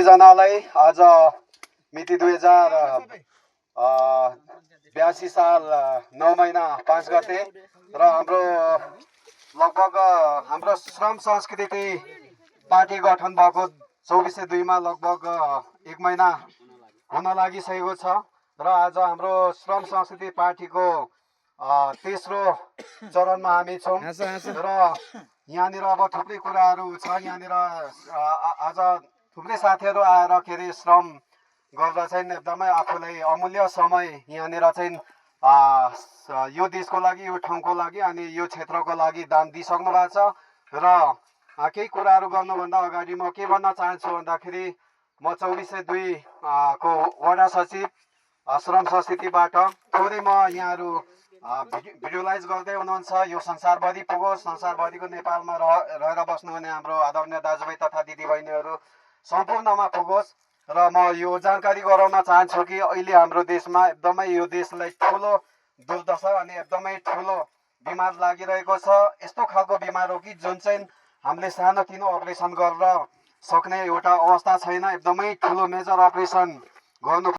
सबैजनालाई आज मिति 2082 साल 9 महिना 5 गते र लगभग हाम्रो श्रम संस्कृति पार्टी गठन भएको 24/2 मा लगभग 1 महिना हुन लागिसकेको छ र आज हाम्रो श्रम संस्कृति पार्टीको तेस्रो चरणमा हामी छौँ र यहाँनिर अब थुप्रै कुराहरू छ। यहाँनिर आज थुप्रै साथीहरू आएर के अरे श्रम गर्दा चाहिँ एकदमै आफूलाई अमूल्य समय यहाँनिर चाहिँ यो देशको लागि, यो ठाउँको लागि अनि यो क्षेत्रको लागि दान दिइसक्नु भएको छ र केही कुराहरू गर्नुभन्दा अगाडि म के भन्न चाहन्छु भन्दाखेरि म 24/2 को वडा सचिव श्रम संस्कृतिबाट थोरै म यहाँहरू भिजुअलाइज गर्दै हुनुहुन्छ। यो संसारभरि पुगोस्, संसारभरिको नेपालमा रहेर बस्नुहुने हाम्रो आदरणीय दाजुभाइ तथा दिदीबहिनीहरू सम्पूर्णमा पुगोस् र म यो जानकारी गराउन चाहन्छु कि अहिले हाम्रो देशमा एकदमै यो देशलाई ठुलो दुर्दशा अनि एकदमै ठुलो बिमार लागिरहेको छ। यस्तो खालको बिमार हो कि जुन चाहिँ हामीले सानोतिनो अपरेसन गरेर सक्ने एउटा अवस्था छैन। एकदमै ठुलो मेजर अपरेसन गर्नु